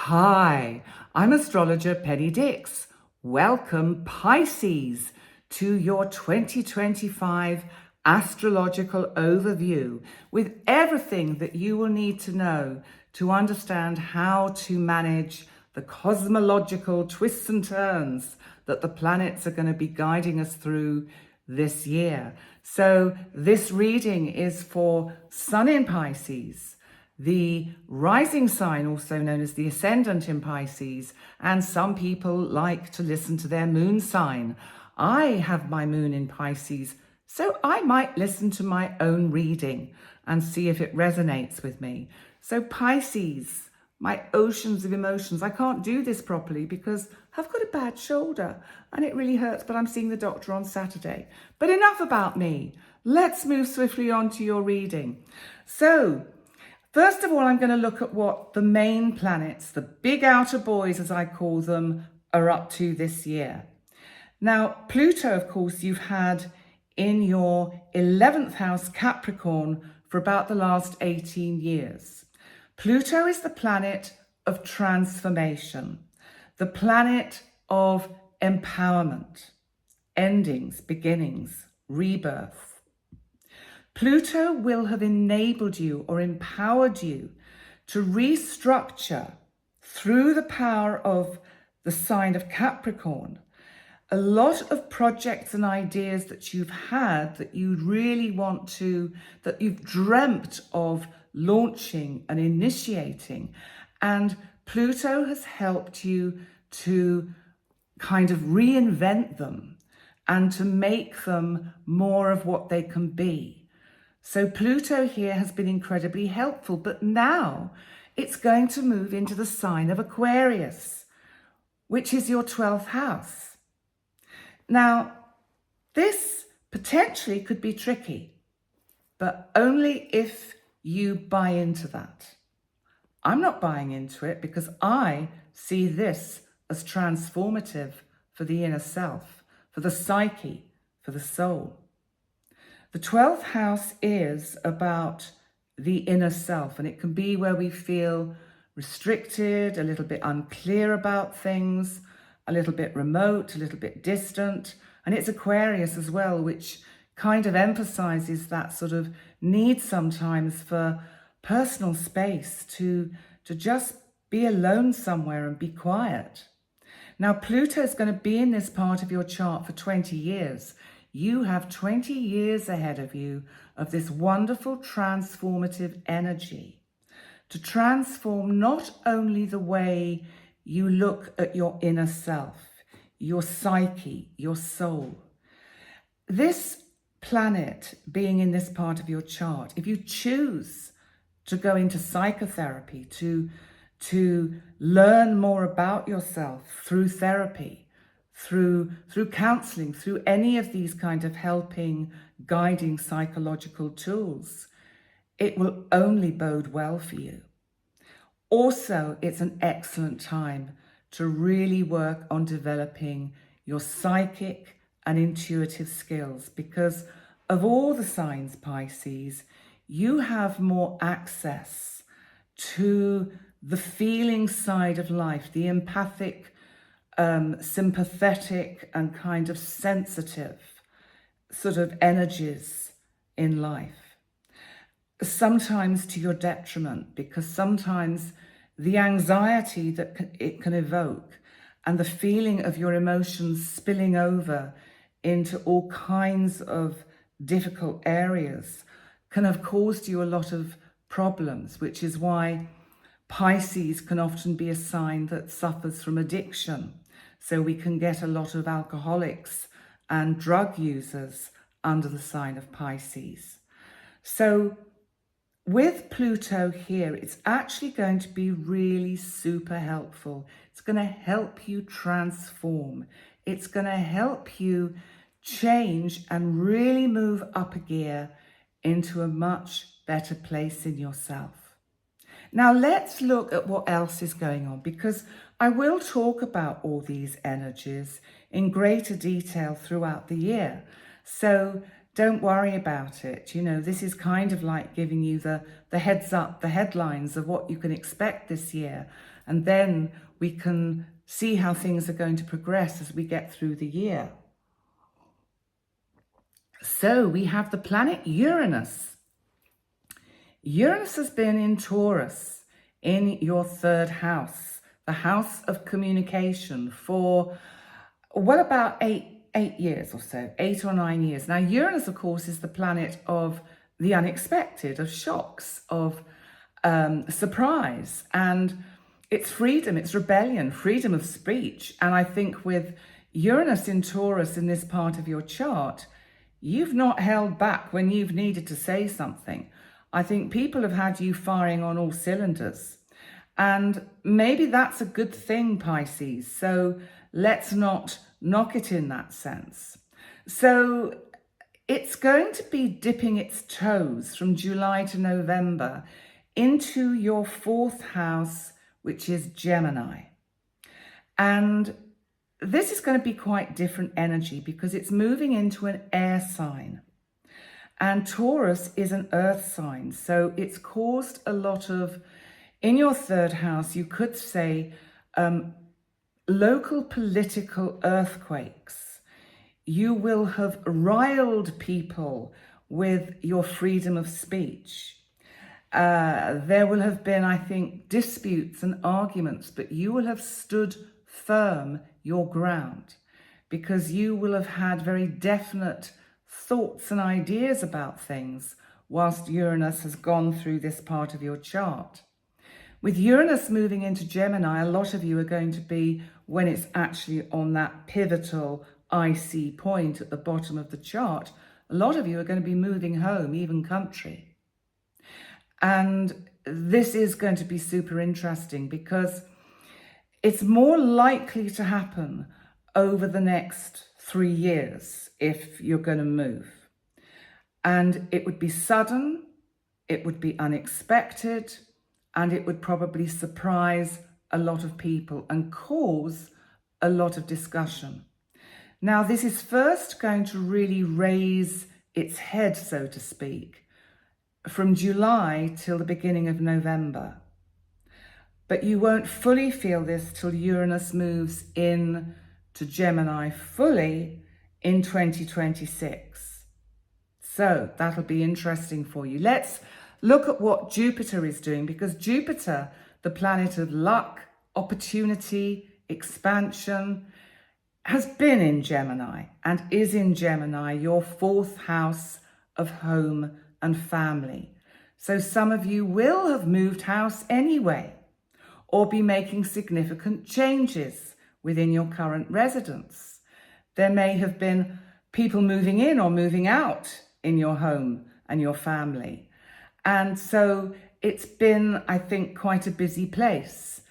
Hi, I'm Astrologer Penny Dix. Welcome, Pisces, to your 2025 astrological overview with everything that you will need to know to understand how to manage the cosmological twists and turns that the planets are going to be guiding us through this year. So this reading is for Sun in Pisces, the rising sign, also known as the ascendant in Pisces, and some people like to listen to their moon sign. I have my moon in Pisces, so I might listen to my own reading and see if it resonates with me. So Pisces, my oceans of emotions. I can't do this properly because I've got a bad shoulder and it really hurts, but I'm seeing the doctor on Saturday. But enough about me. Let's move swiftly on to your reading. So, first of all, I'm going to look at what the main planets, the big outer boys as I call them, are up to this year. Now, Pluto, of course, you've had in your 11th house Capricorn for about the last 18 years. Pluto is the planet of transformation, the planet of empowerment, endings, beginnings, rebirth. Pluto will have enabled you or empowered you to restructure through the power of the sign of Capricorn a lot of projects and ideas that you've had that you really want to, that you've dreamt of launching and initiating. And Pluto has helped you to kind of reinvent them and to make them more of what they can be. So Pluto here has been incredibly helpful, but now it's going to move into the sign of Aquarius, which is your 12th house. Now, this potentially could be tricky, but only if you buy into that. I'm not buying into it because I see this as transformative for the inner self, for the psyche, for the soul. The 12th house is about the inner self, and it can be where we feel restricted, a little bit unclear about things, a little bit remote, a little bit distant. And it's Aquarius as well, which kind of emphasizes that sort of need sometimes for personal space to just be alone somewhere and be quiet. Now, Pluto is going to be in this part of your chart for 20 years. You have 20 years ahead of you of this wonderful transformative energy to transform not only the way you look at your inner self, your psyche, your soul. This planet being in this part of your chart, if you choose to go into psychotherapy, to learn more about yourself through therapy, through counseling, through any of these kind of helping, guiding psychological tools, it will only bode well for you. Also, it's an excellent time to really work on developing your psychic and intuitive skills because of all the signs, Pisces, you have more access to the feeling side of life, the empathic, sympathetic and kind of sensitive sort of energies in life. Sometimes to your detriment, because sometimes the anxiety that it can evoke and the feeling of your emotions spilling over into all kinds of difficult areas can have caused you a lot of problems, which is why Pisces can often be a sign that suffers from addiction. So we can get a lot of alcoholics and drug users under the sign of Pisces. So with Pluto here, it's actually going to be really super helpful. It's going to help you transform. It's going to help you change and really move up a gear into a much better place in yourself. Now let's look at what else is going on, because I will talk about all these energies in greater detail throughout the year. So don't worry about it. You know, this is kind of like giving you the heads up, the headlines of what you can expect this year. And then we can see how things are going to progress as we get through the year. So we have the planet Uranus. Uranus has been in Taurus, in your third house, the house of communication, for well about eight years or so, 8 or 9 years. Now, Uranus, of course, is the planet of the unexpected, of shocks, of surprise, and it's freedom, it's rebellion, freedom of speech. And I think with Uranus in Taurus in this part of your chart, you've not held back when you've needed to say something. I think people have had you firing on all cylinders. And maybe that's a good thing, Pisces. So let's not knock it in that sense. So it's going to be dipping its toes from July to November into your fourth house, which is Gemini. And this is going to be quite different energy because it's moving into an air sign. And Taurus is an earth sign. So it's caused a lot of, in your third house, you could say, local political earthquakes. You will have riled people with your freedom of speech. There will have been, I think, disputes and arguments, but you will have stood firm your ground because you will have had very definite thoughts and ideas about things whilst Uranus has gone through this part of your chart. With Uranus moving into Gemini, a lot of you are going to be, when it's actually on that pivotal IC point at the bottom of the chart, a lot of you are going to be moving home, even country. And this is going to be super interesting because it's more likely to happen over the next 3 years if you're going to move. And it would be sudden, it would be unexpected, and it would probably surprise a lot of people and cause a lot of discussion. Now, this is first going to really raise its head, so to speak, from July till the beginning of November. But you won't fully feel this till Uranus moves in to Gemini fully in 2026. So that'll be interesting for you. Let's look at what Jupiter is doing, because Jupiter, the planet of luck, opportunity, expansion, has been in Gemini and is in Gemini, your fourth house of home and family. So some of you will have moved house anyway, or be making significant changes within your current residence. There may have been people moving in or moving out in your home and your family. And so it's been, I think, quite a busy place.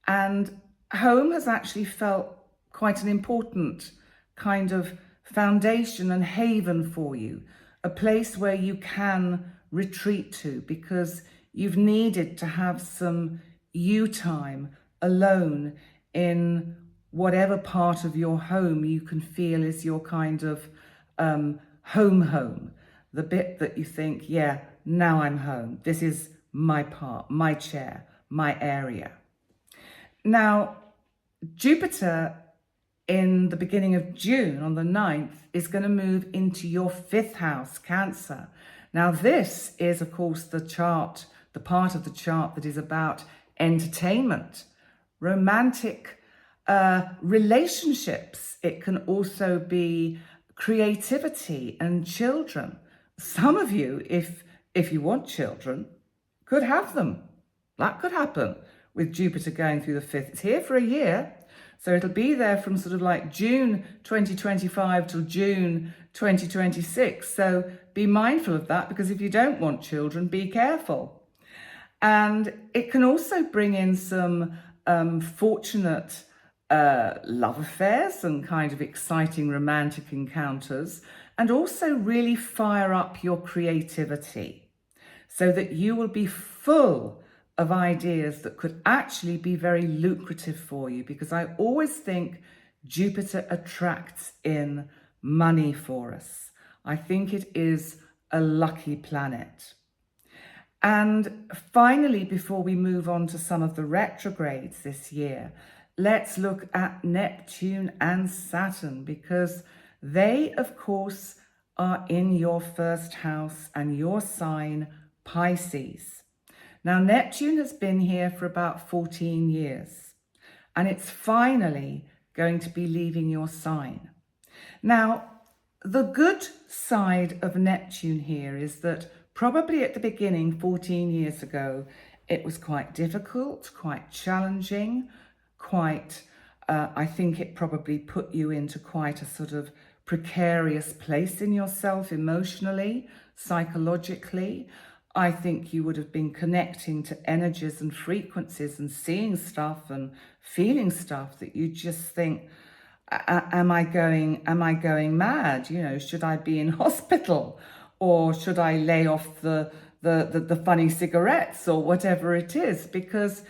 And home has actually felt quite an important kind of foundation and haven for you, a place where you can retreat to because you've needed to have some you time alone in whatever part of your home you can feel is your kind of home, the bit that you think, yeah, now I'm home. This is my part, my chair, my area. Now, Jupiter in the beginning of June, on the 9th, is going to move into your fifth house, Cancer. Now, this is, of course, the part of the chart that is about entertainment, romantic relationships. It can also be creativity and children. Some of you, if you want children, could have them. That could happen with Jupiter going through the fifth. It's here for a year. So it'll be there from sort of like June 2025 till June 2026. So be mindful of that, because if you don't want children, be careful. And it can also bring in some fortunate love affairs and kind of exciting romantic encounters, and also really fire up your creativity so that you will be full of ideas that could actually be very lucrative for you, because I always think Jupiter attracts in money for us. I think it is a lucky planet. And finally, before we move on to some of the retrogrades this year, let's look at Neptune and Saturn, because they, of course, are in your first house and your sign, Pisces. Now, Neptune has been here for about 14 years, and it's finally going to be leaving your sign. Now, the good side of Neptune here is that probably at the beginning, 14 years ago, it was quite difficult, quite challenging, I think it probably put you into quite a sort of precarious place in yourself emotionally, psychologically. I think you would have been connecting to energies and frequencies and seeing stuff and feeling stuff that you just think, am I going mad? You know, should I be in hospital, or should I lay off the funny cigarettes, or whatever it is? Because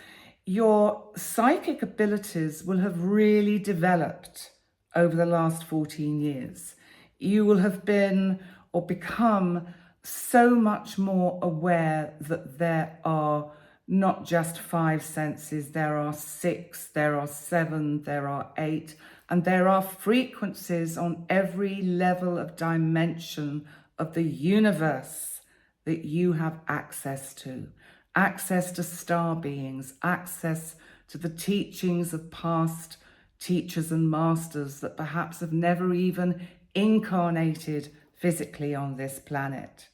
your psychic abilities will have really developed over the last 14 years. You will have been or become so much more aware that there are not just 5 senses, there are 6, there are 7, there are 8, and there are frequencies on every level of dimension of the universe that you have access to. Access to star beings, access to the teachings of past teachers and masters that perhaps have never even incarnated physically on this planet.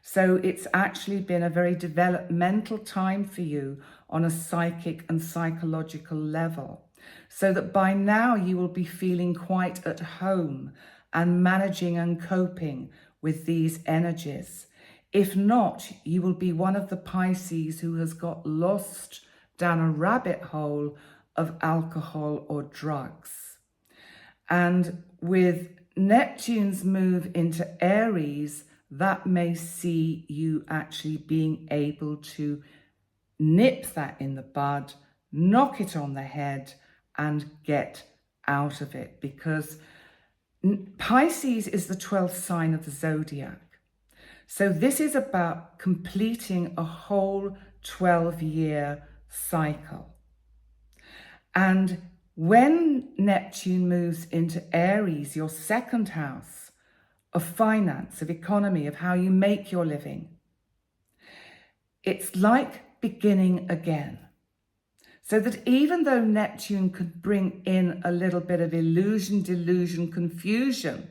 So it's actually been a very developmental time for you on a psychic and psychological level, so that by now you will be feeling quite at home and managing and coping with these energies. If not, you will be one of the Pisces who has got lost down a rabbit hole of alcohol or drugs. And with Neptune's move into Aries, that may see you actually being able to nip that in the bud, knock it on the head, and get out of it. Because Pisces is the 12th sign of the Zodiac. So this is about completing a whole 12-year cycle. And when Neptune moves into Aries, your second house of finance, of economy, of how you make your living, it's like beginning again. So that even though Neptune could bring in a little bit of illusion, delusion, confusion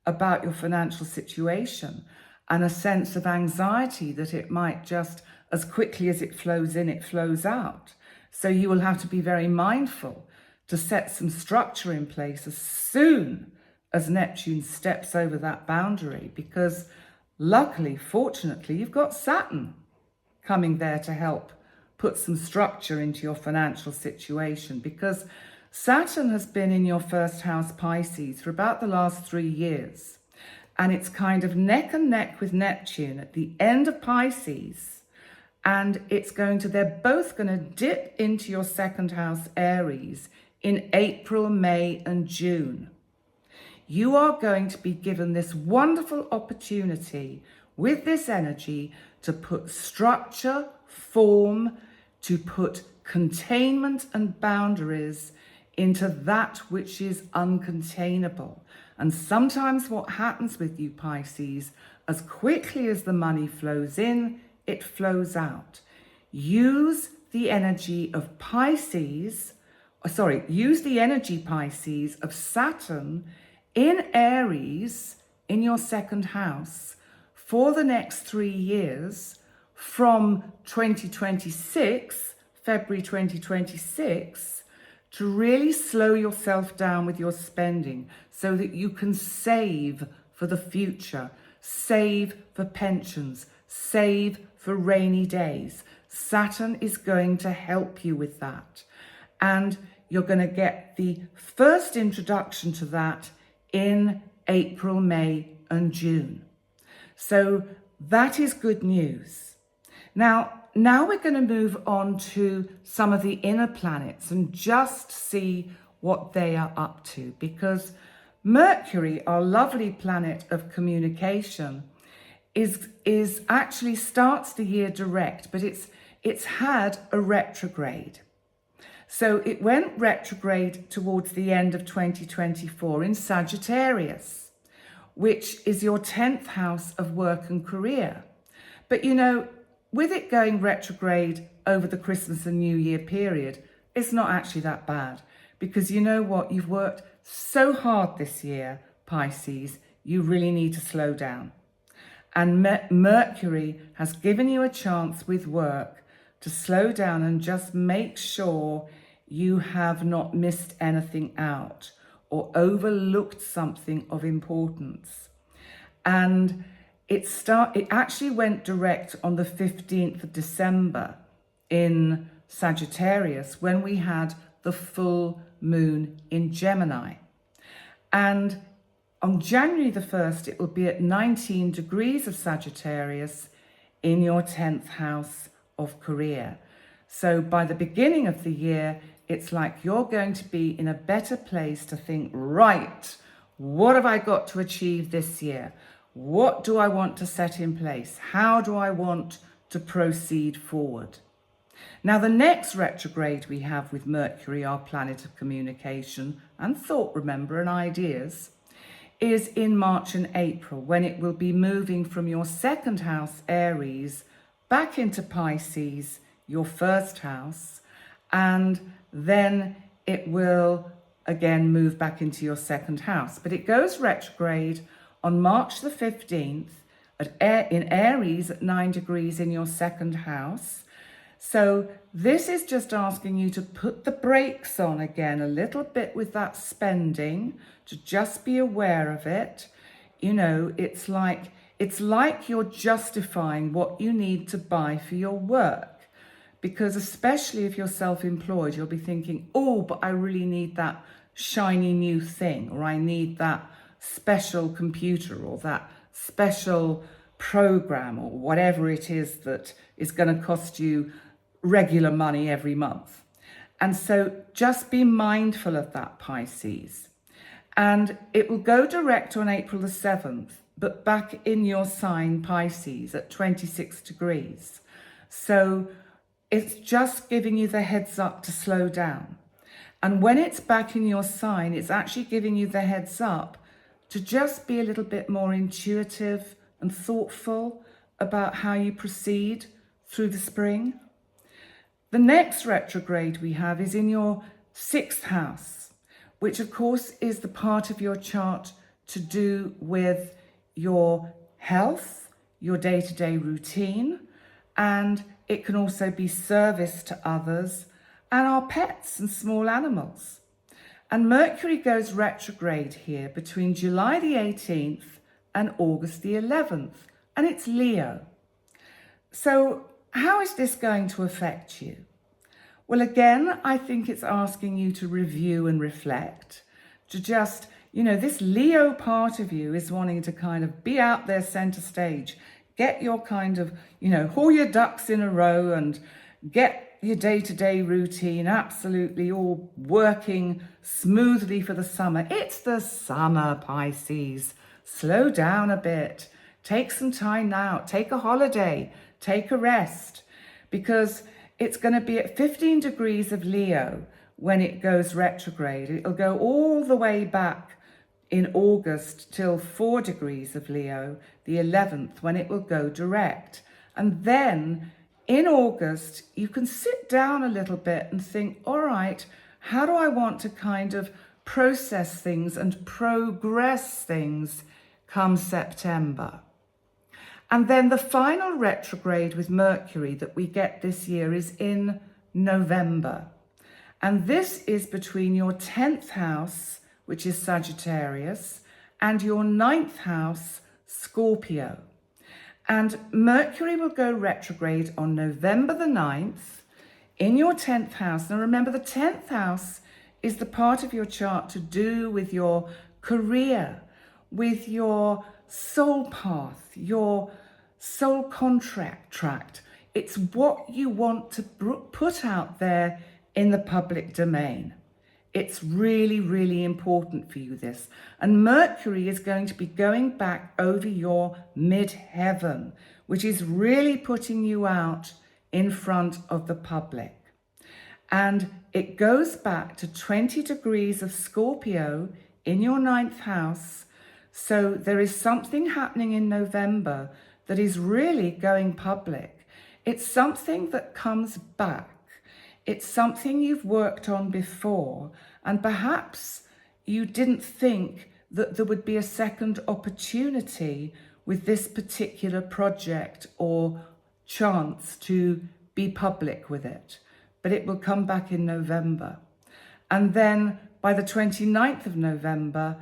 about your financial situation, and a sense of anxiety that it might just, as quickly as it flows in, it flows out. So you will have to be very mindful to set some structure in place as soon as Neptune steps over that boundary, because luckily, fortunately, you've got Saturn coming there to help put some structure into your financial situation, because Saturn has been in your first house, Pisces, for about the last 3 years. And it's kind of neck and neck with Neptune at the end of Pisces. And they're both going to dip into your second house, Aries, in April, May, and June. You are going to be given this wonderful opportunity with this energy to put structure, form, to put containment and boundaries into that which is uncontainable. And sometimes what happens with you, Pisces, as quickly as the money flows in, it flows out. Use the energy Pisces of Saturn in Aries, in your second house, for the next 3 years, from 2026, February 2026, to really slow yourself down with your spending so that you can save for the future, save for pensions, save for rainy days. Saturn is going to help you with that. And you're going to get the first introduction to that in April, May, and June. So that is good news. Now we're going to move on to some of the inner planets and just see what they are up to, because Mercury, our lovely planet of communication, is actually starts the year direct, but it's had a retrograde. So it went retrograde towards the end of 2024 in Sagittarius, which is your 10th house of work and career. But you know, with it going retrograde over the Christmas and New Year period, it's not actually that bad, because you know what? You've worked so hard this year, Pisces, you really need to slow down. And Mercury has given you a chance with work to slow down and just make sure you have not missed anything out or overlooked something of importance. And it actually went direct on the 15th of December in Sagittarius, when we had the full moon in Gemini. And on January the 1st, it will be at 19 degrees of Sagittarius in your 10th house of career. So by the beginning of the year, it's like you're going to be in a better place to think, right, what have I got to achieve this year? What do I want to set in place? How do I want to proceed forward? Now, the next retrograde we have with Mercury, our planet of communication and thought, remember, and ideas, is in March and April, when it will be moving from your 2nd house, Aries, back into Pisces, your 1st house, and then it will again move back into your 2nd house. But it goes retrograde on March the 15th in Aries at 9 degrees in your 2nd house. So this is just asking you to put the brakes on again a little bit with that spending, to just be aware of it. You know, it's like you're justifying what you need to buy for your work. Because especially if you're self-employed, you'll be thinking, oh, but I really need that shiny new thing, or I need that special computer, or that special program, or whatever it is that is going to cost you regular money every month. And so just be mindful of that, Pisces. And it will go direct on April the 7th, but back in your sign, Pisces, at 26 degrees. So it's just giving you the heads up to slow down. And when it's back in your sign, it's actually giving you the heads up to just be a little bit more intuitive and thoughtful about how you proceed through the spring. The next retrograde we have is in your 6th house, which of course is the part of your chart to do with your health, your day-to-day routine, and it can also be service to others and our pets and small animals. And Mercury goes retrograde here between July the 18th and August the 11th, and it's Leo. So how is this going to affect you? Well, again, I think it's asking you to review and reflect, to just, you know, this Leo part of you is wanting to kind of be out there center stage, get your kind of, you know, all your ducks in a row and get your day-to-day routine absolutely all working smoothly for the summer. It's the summer, Pisces. Slow down a bit. Take some time out. Take a holiday. Take a rest. Because it's going to be at 15 degrees of Leo when it goes retrograde. It'll go all the way back in August till 4 degrees of Leo, the 11th, when it will go direct. And then in August, you can sit down a little bit and think, all right, how do I want to kind of process things and progress things come September? And then the final retrograde with Mercury that we get this year is in November. And this is between your 10th house, which is Sagittarius, and your 9th house, Scorpio. And Mercury will go retrograde on November the 9th in your 10th house. Now remember, the 10th house is the part of your chart to do with your career, with your soul path, your soul contract. It's what you want to put out there in the public domain. It's really, really important for you, this. And Mercury is going to be going back over your midheaven, which is really putting you out in front of the public. And it goes back to 20 degrees of Scorpio in your 9th house. So there is something happening in November that is really going public. It's something that comes back. It's something you've worked on before, and perhaps you didn't think that there would be a second opportunity with this particular project or chance to be public with it. But it will come back in November. And then by the 29th of November,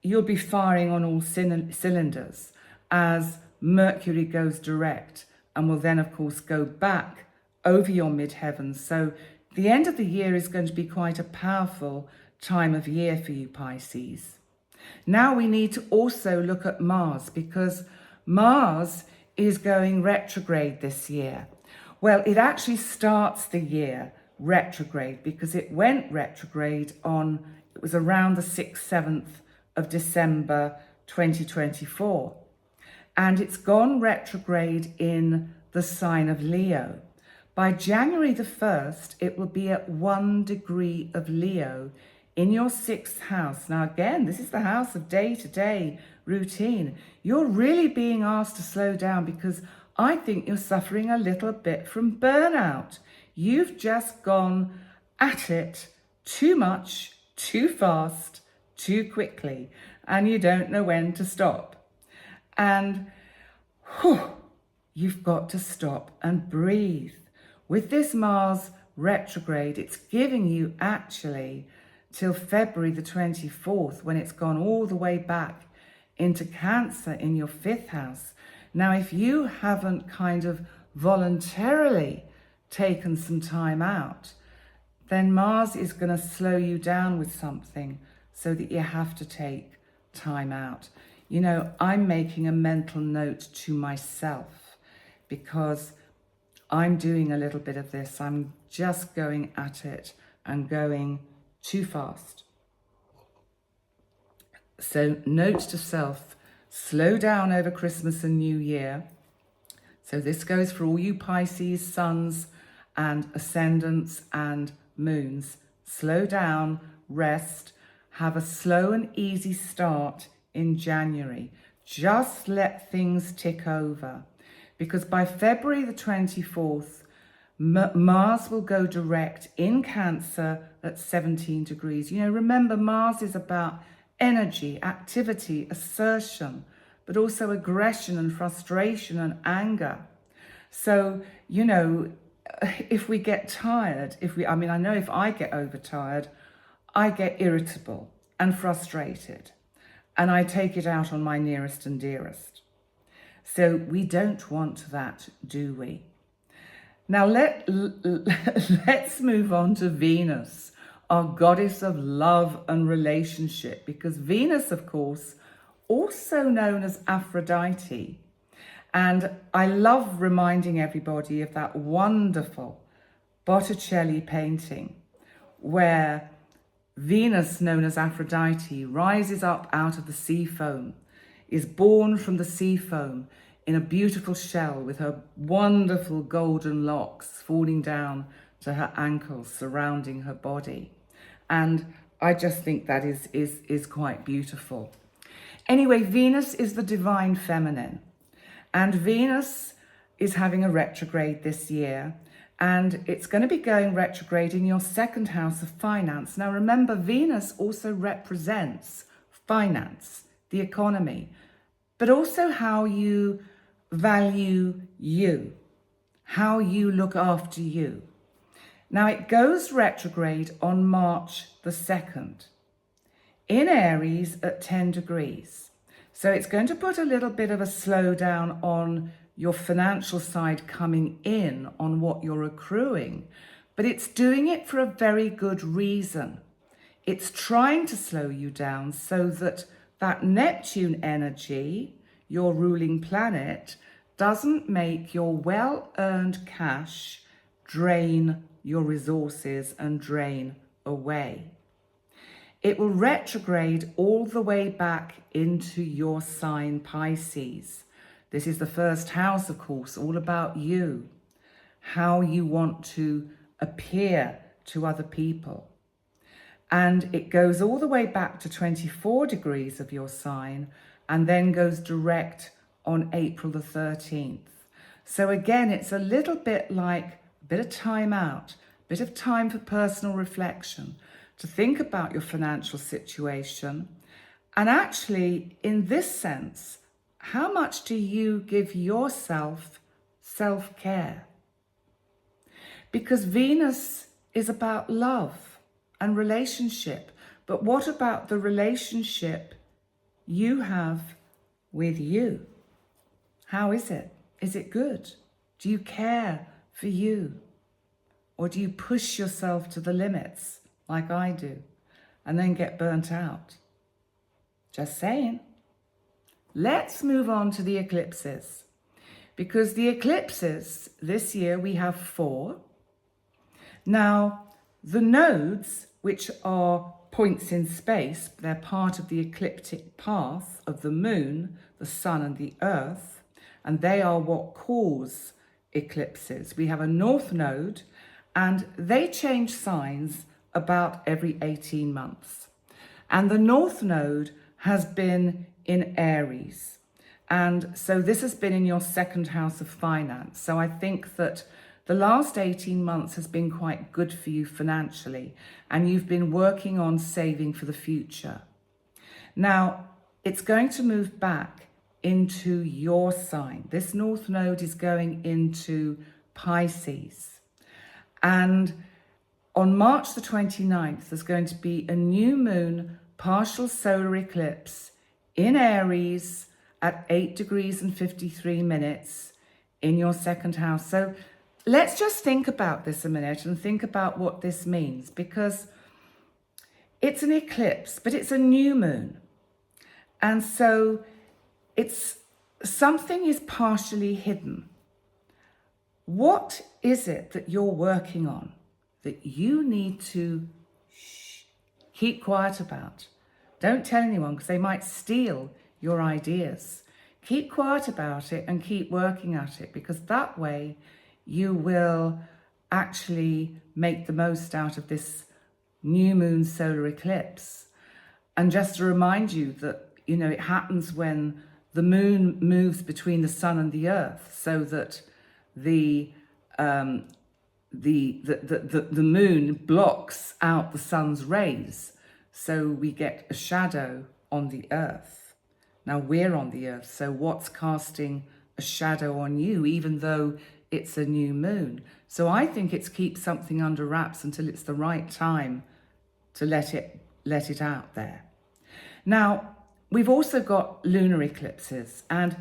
you'll be firing on all cylinders as Mercury goes direct and will then, of course, go back over your midheavens. So the end of the year is going to be quite a powerful time of year for you, Pisces. Now we need to also look at Mars, because Mars is going retrograde this year. Well, it actually starts the year retrograde because it went retrograde it was around the 6th, 7th of December 2024. And it's gone retrograde in the sign of Leo. By January the 1st, it will be at 1 degree of Leo in your 6th house. Now, again, this is the house of day-to-day routine. You're really being asked to slow down because I think you're suffering a little bit from burnout. You've just gone at it too much, too fast, too quickly, and you don't know when to stop. And you've got to stop and breathe. With this Mars retrograde, it's giving you actually till February the 24th, when it's gone all the way back into Cancer in your 5th house. Now, if you haven't kind of voluntarily taken some time out, then Mars is going to slow you down with something so that you have to take time out. You know, I'm making a mental note to myself because I'm doing a little bit of this. I'm just going at it and going too fast. So note to self, slow down over Christmas and New Year. So this goes for all you Pisces, suns and ascendants and moons. Slow down, rest, have a slow and easy start in January. Just let things tick over. Because by February the 24th, Mars will go direct in Cancer at 17 degrees. You know, remember, Mars is about energy, activity, assertion, but also aggression and frustration and anger. So, you know, if we get tired, I know if I get overtired, I get irritable and frustrated, and I take it out on my nearest and dearest. So we don't want that, do we? Now let's move on to Venus, our goddess of love and relationship, because Venus, of course, also known as Aphrodite. And I love reminding everybody of that wonderful Botticelli painting where Venus, known as Aphrodite, rises up out of the sea foam, is born from the sea foam in a beautiful shell with her wonderful golden locks falling down to her ankles, surrounding her body. And I just think that is quite beautiful. Anyway, Venus is the divine feminine, and Venus is having a retrograde this year, and it's going to be going retrograde in your 2nd house of finance. Now remember, Venus also represents finance, the economy, but also how you value you, how you look after you. Now it goes retrograde on March the 2nd in Aries at 10 degrees. So it's going to put a little bit of a slowdown on your financial side coming in on what you're accruing, but it's doing it for a very good reason. It's trying to slow you down so that Neptune energy, your ruling planet, doesn't make your well-earned cash drain your resources and drain away. it will retrograde all the way back into your sign Pisces. This is the first house, of course, all about you, how you want to appear to other people. And it goes all the way back to 24 degrees of your sign and then goes direct on April the 13th. So again, it's a little bit like a bit of time out, a bit of time for personal reflection, to think about your financial situation. And actually, in this sense, how much do you give yourself self-care? Because Venus is about love and relationship. But what about the relationship you have with you? How is it? Is it good? Do you care for you? Or do you push yourself to the limits like I do and then get burnt out? Just saying. Let's move on to the eclipses, because the eclipses this year we have 4. Now, the nodes, which are points in space, they're part of the ecliptic path of the moon, the sun and the earth, and they are what cause eclipses. We have a north node, and they change signs about every 18 months. And the north node has been in Aries. And so this has been in your second house of finance. So I think that the last 18 months has been quite good for you financially, and you've been working on saving for the future. Now, it's going to move back into your sign. This north node is going into Pisces. And on March the 29th, there's going to be a new moon partial solar eclipse in Aries at 8 degrees and 53 minutes in your second house. So let's just think about this a minute and think about what this means, because it's an eclipse, but it's a new moon. And so it's something is partially hidden. What is it that you're working on that you need to keep quiet about? Don't tell anyone, because they might steal your ideas. Keep quiet about it and keep working at it, because that way you will actually make the most out of this new moon solar eclipse. And just to remind you that, you know, it happens when the moon moves between the sun and the earth, so that the moon blocks out the sun's rays. So we get a shadow on the earth. Now we're on the earth, so what's casting a shadow on you, even though it's a new moon? So I think it's keep something under wraps until it's the right time to let it out there. Now, we've also got lunar eclipses, and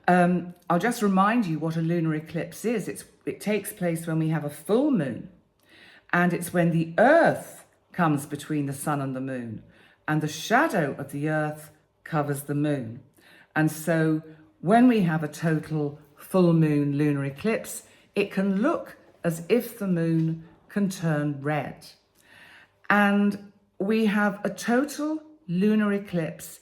I'll just remind you what a lunar eclipse is. It takes place when we have a full moon, and it's when the earth comes between the sun and the moon, and the shadow of the earth covers the moon. And so when we have a total full moon lunar eclipse, it can look as if the moon can turn red. And we have a total lunar eclipse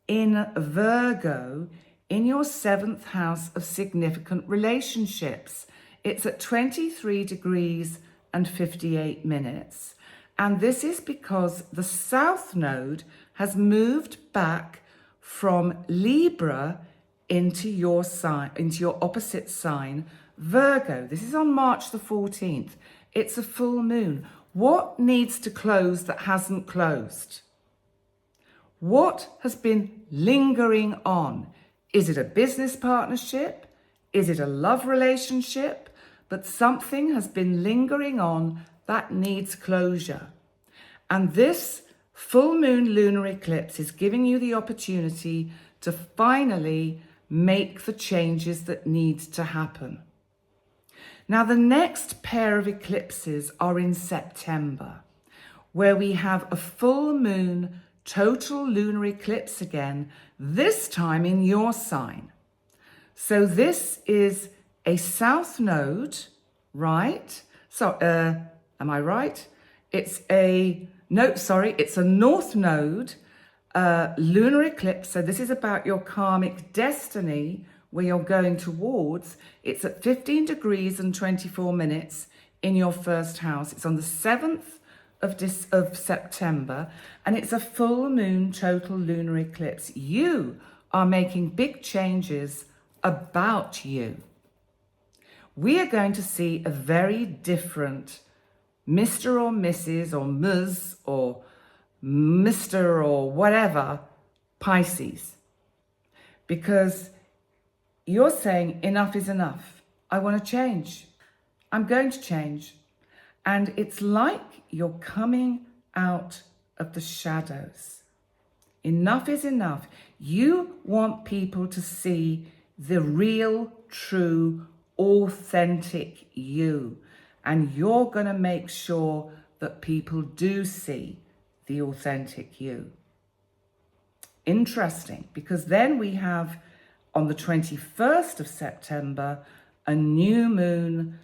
in Virgo in your 7th house of significant relationships. It's at 23 degrees and 58 minutes. And this is because the south node has moved back from Libra into your sign, into your opposite sign, Virgo. This is on March the 14th. It's a full moon. What needs to close that hasn't closed? What has been lingering on? Is it a business partnership? Is it a love relationship? But something has been lingering on that needs closure. And this full moon lunar eclipse is giving you the opportunity to finally make the changes that need to happen. Now, the next pair of eclipses are in September, where we have a full moon total lunar eclipse again, this time in your sign. So this is a south node, right? So, am I right? It's a No, sorry, it's a North Node lunar eclipse. So this is about your karmic destiny, where you're going towards. It's at 15 degrees and 24 minutes in your first house. It's on the 7th of September, and it's a full moon total lunar eclipse. You are making big changes about you. We are going to see a very different Mr. or Mrs. or Ms. or Mr. or whatever Pisces, because you're saying enough is enough. I want to change. I'm going to change. And it's like you're coming out of the shadows. Enough is enough. You want people to see the real, true, authentic you. And you're going to make sure that people do see the authentic you. Interesting, because then we have on the 21st of September a new moon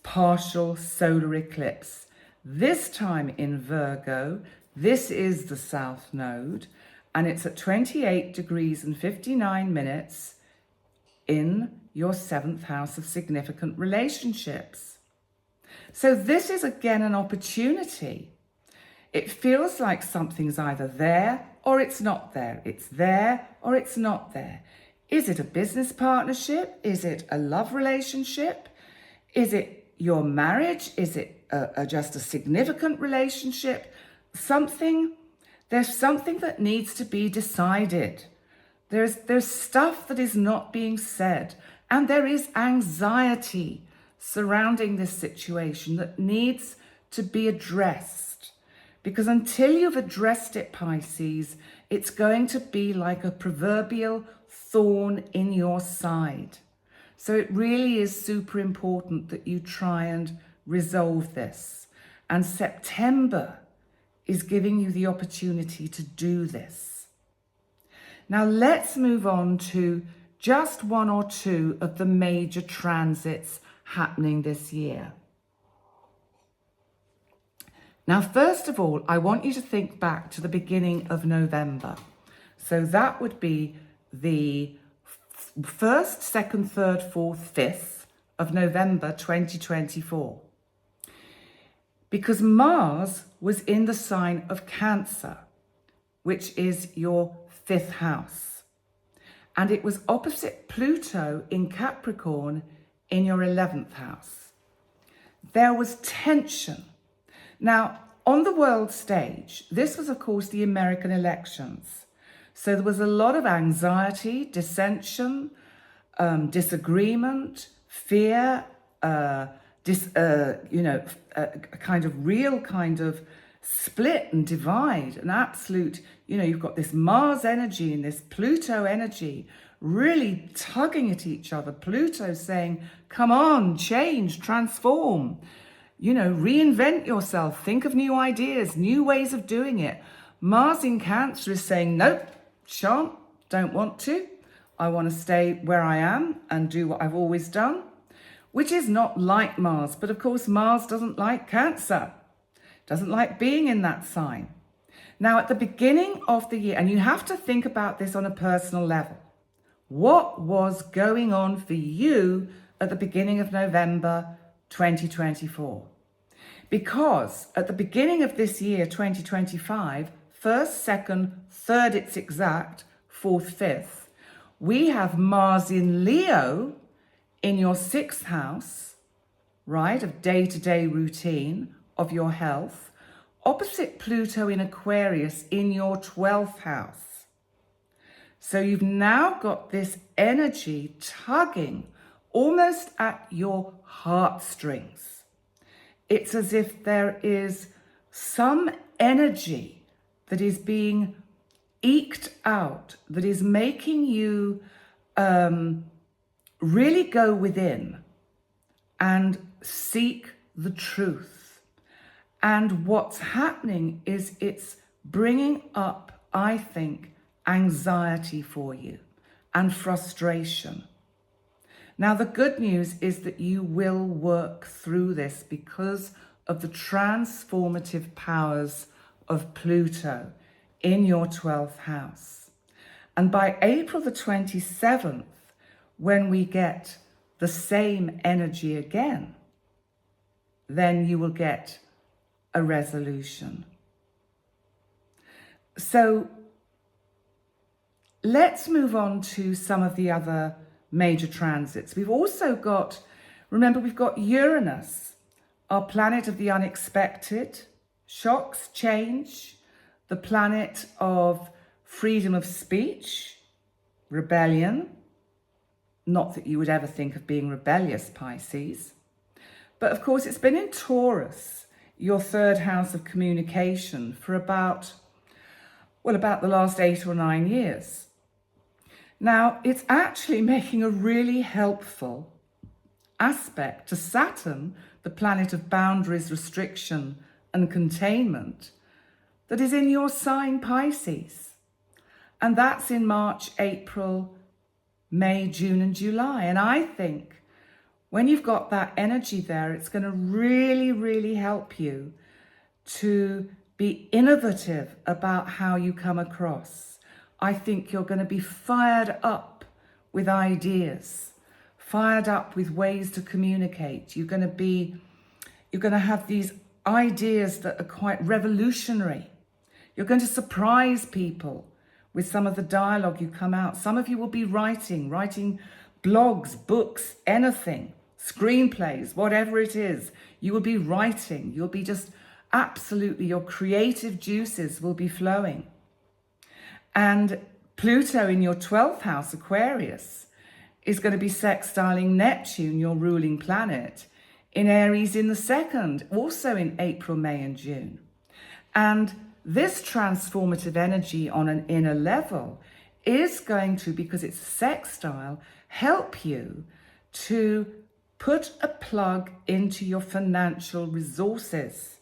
partial solar eclipse. This time in Virgo. This is the South Node, and it's at 28 degrees and 59 minutes in your 7th house of significant relationships. So this is again an opportunity. It feels like something's either there or it's not there. It's there or it's not there. Is it a business partnership? Is it a love relationship? Is it your marriage? Is it just a significant relationship? There's something that needs to be decided. There's stuff that is not being said, and there is anxiety surrounding this situation that needs to be addressed. Because until you've addressed it, Pisces, it's going to be like a proverbial thorn in your side. So it really is super important that you try and resolve this. And September is giving you the opportunity to do this. Now let's move on to just one or two of the major transits happening this year. Now, first of all, I want you to think back to the beginning of November. So that would be the 1st, 2nd, 3rd, 4th, 5th of November 2024. Because Mars was in the sign of Cancer, which is your 5th house. And it was opposite Pluto in Capricorn in your 11th house. There was tension. Now, on the world stage, this was, of course, the American elections. So there was a lot of anxiety, dissension, disagreement, fear, a kind of real kind of split and divide, an absolute, you've got this Mars energy and this Pluto energy really tugging at each other. Pluto saying, come on, change, transform, reinvent yourself, think of new ideas, new ways of doing it. Mars in Cancer is saying, nope, shan't, don't want to. I want to stay where I am and do what I've always done, which is not like Mars. But of course, Mars doesn't like Cancer, doesn't like being in that sign. Now, at the beginning of the year, and you have to think about this on a personal level, what was going on for you at the beginning of November 2024? Because at the beginning of this year, 2025, 1st, 2nd, 3rd, it's exact, 4th, 5th, we have Mars in Leo in your 6th house, right, of day-to-day routine, of your health, opposite Pluto in Aquarius in your 12th house. So you've now got this energy tugging almost at your heartstrings. It's as if there is some energy that is being eked out, that is making you really go within and seek the truth. And what's happening is it's bringing up, I think, anxiety for you and frustration. Now, the good news is that you will work through this because of the transformative powers of Pluto in your 12th house. And by April the 27th, when we get the same energy again, then you will get a resolution. So let's move on to some of the other major transits. We've also got, remember, we've got Uranus, our planet of the unexpected, shocks, change, the planet of freedom of speech, rebellion. Not that you would ever think of being rebellious, Pisces. But of course, it's been in Taurus, your third house of communication, for about the last 8 or 9 years. Now, it's actually making a really helpful aspect to Saturn, the planet of boundaries, restriction, and containment, that is in your sign Pisces. And that's in March, April, May, June, and July. And I think when you've got that energy there, it's going to really, really help you to be innovative about how you come across. I think you're going to be fired up with ideas, fired up with ways to communicate. You're going to have these ideas that are quite revolutionary. You're going to surprise people with some of the dialogue you come out. Some of you will be writing blogs, books, anything, screenplays, whatever it is. You will be writing. You'll be just absolutely, your creative juices will be flowing. And Pluto in your 12th house, Aquarius, is going to be sextiling Neptune, your ruling planet, in Aries in the 2nd, also in April, May, and June. And this transformative energy on an inner level is going to, because it's sextile, help you to put a plug into your financial resources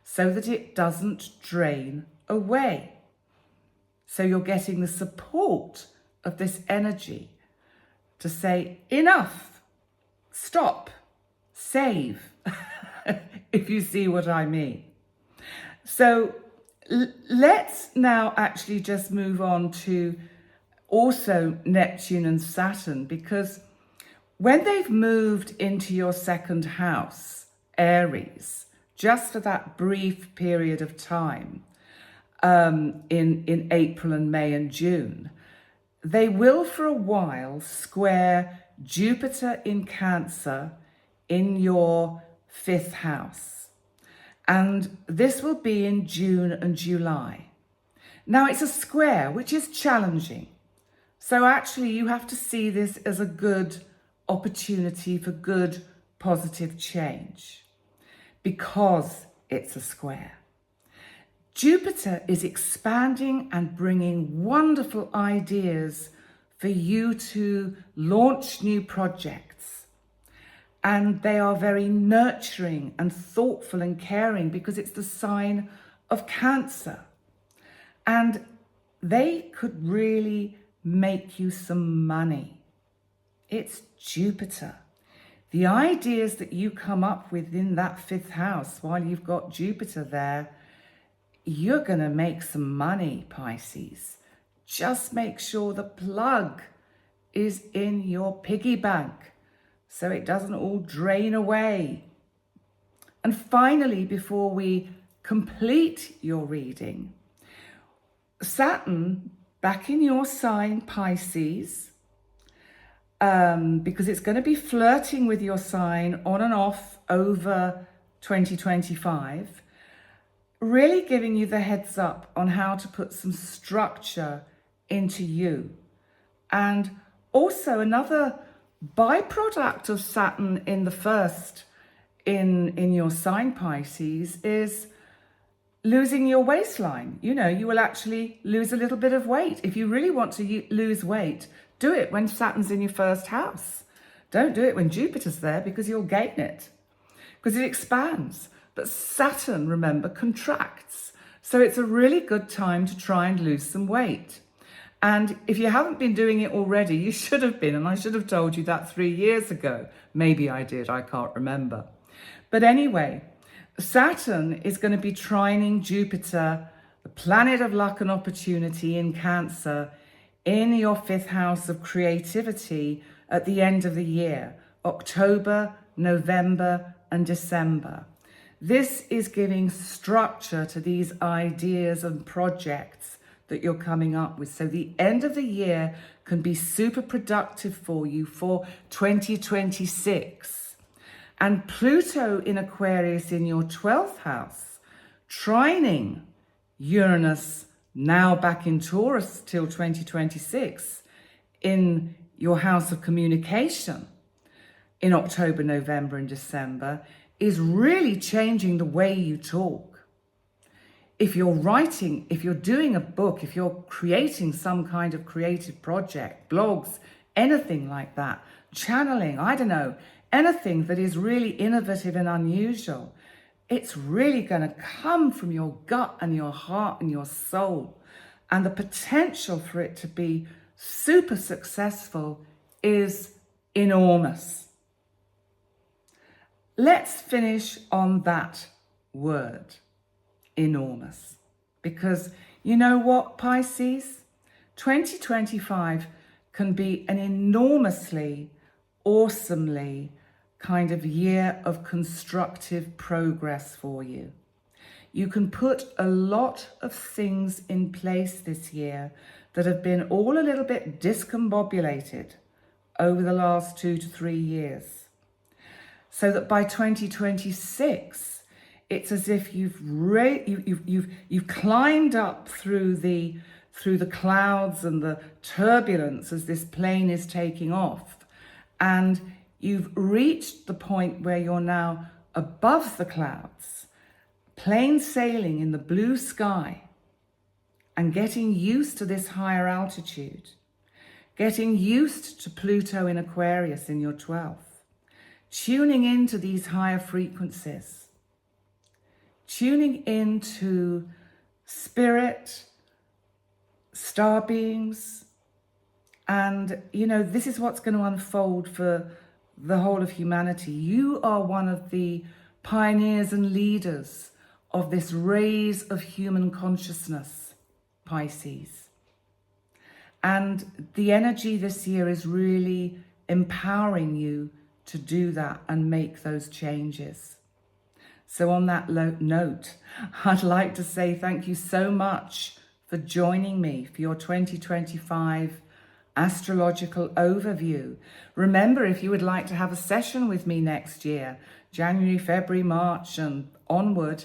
so that it doesn't drain away. So you're getting the support of this energy to say, enough, stop, save, if you see what I mean. So let's now actually just move on to also Neptune and Saturn, because when they've moved into your 2nd house, Aries, just for that brief period of time, in April and May and June, they will for a while square Jupiter in Cancer in your 5th house. And this will be in June and July. Now, it's a square, which is challenging. So actually, you have to see this as a good opportunity for good, positive change, because it's a square. Jupiter is expanding and bringing wonderful ideas for you to launch new projects. And they are very nurturing and thoughtful and caring because it's the sign of Cancer. And they could really make you some money. It's Jupiter. The ideas that you come up with in that 5th house while you've got Jupiter there, you're going to make some money, Pisces. Just make sure the plug is in your piggy bank so it doesn't all drain away. And finally, before we complete your reading, Saturn back in your sign, Pisces, because it's going to be flirting with your sign on and off over 2025, really giving you the heads up on how to put some structure into you. And also another byproduct of Saturn in the 1st in your sign Pisces is losing your waistline. You know, you will actually lose a little bit of weight. If you really want to lose weight, do it when Saturn's in your 1st house. Don't do it when Jupiter's there, because you'll gain it, because it expands. But Saturn, remember, contracts. So it's a really good time to try and lose some weight. And if you haven't been doing it already, you should have been. And I should have told you that 3 years ago. Maybe I did, I can't remember. But anyway, Saturn is going to be trining Jupiter, the planet of luck and opportunity in Cancer, in your 5th house of creativity at the end of the year, October, November and December. This is giving structure to these ideas and projects that you're coming up with. So the end of the year can be super productive for you for 2026. And Pluto in Aquarius in your 12th house, trining Uranus, now back in Taurus till 2026, in your house of communication in October, November and December, is really changing the way you talk. If you're writing, if you're doing a book, if you're creating some kind of creative project, blogs, anything like that, channeling, I don't know, anything that is really innovative and unusual, it's really going to come from your gut and your heart and your soul. And the potential for it to be super successful is enormous. Let's finish on that word, enormous. Because you know what, Pisces? 2025 can be an enormously, awesomely kind of year of constructive progress for you. You can put a lot of things in place this year that have been all a little bit discombobulated over the last 2 to 3 years. So that by 2026, it's as if you've climbed up through the clouds and the turbulence as this plane is taking off, and you've reached the point where you're now above the clouds, plain sailing in the blue sky, and getting used to this higher altitude, getting used to Pluto in Aquarius in your 12th. Tuning into these higher frequencies, tuning into spirit, star beings, and this is what's going to unfold for the whole of humanity. You are one of the pioneers and leaders of this raise of human consciousness, Pisces. And the energy this year is really empowering you to do that and make those changes. So on that note, I'd like to say thank you so much for joining me for your 2025 astrological overview. Remember, if you would like to have a session with me next year, January, February, March and onward,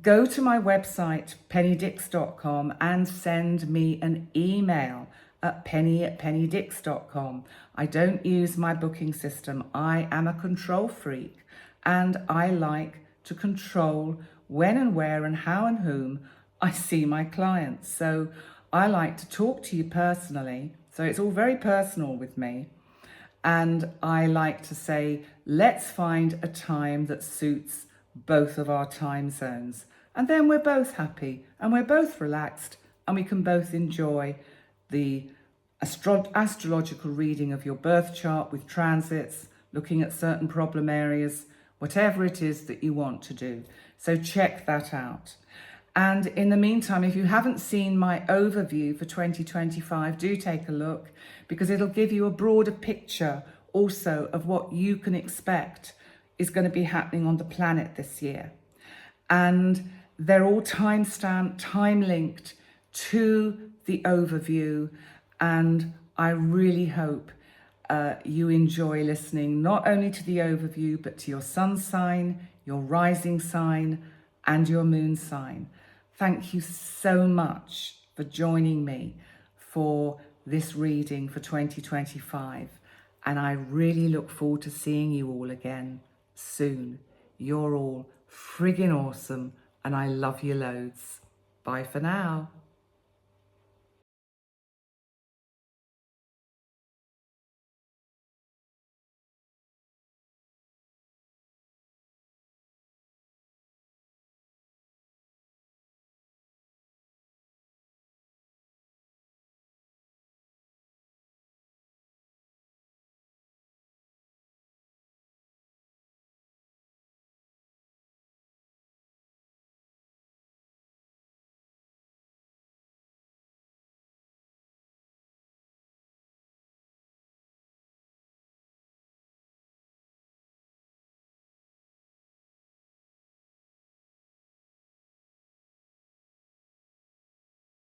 go to my website, pennydix.com, and send me an email at penny@pennydix.com. I don't use my booking system. I am a control freak, and I like to control when and where and how and whom I see my clients. So I like to talk to you personally. So it's all very personal with me. And I like to say, let's find a time that suits both of our time zones. And then we're both happy and we're both relaxed and we can both enjoy the astrological reading of your birth chart with transits, looking at certain problem areas, whatever it is that you want to do. So check that out. And in the meantime, if you haven't seen my overview for 2025, do take a look, because it'll give you a broader picture also of what you can expect is going to be happening on the planet this year. And they're all time-stamped, time-linked to the overview. And I really hope you enjoy listening not only to the overview, but to your sun sign, your rising sign, and your moon sign. Thank you so much for joining me for this reading for 2025. And I really look forward to seeing you all again soon. You're all friggin' awesome, and I love you loads. Bye for now.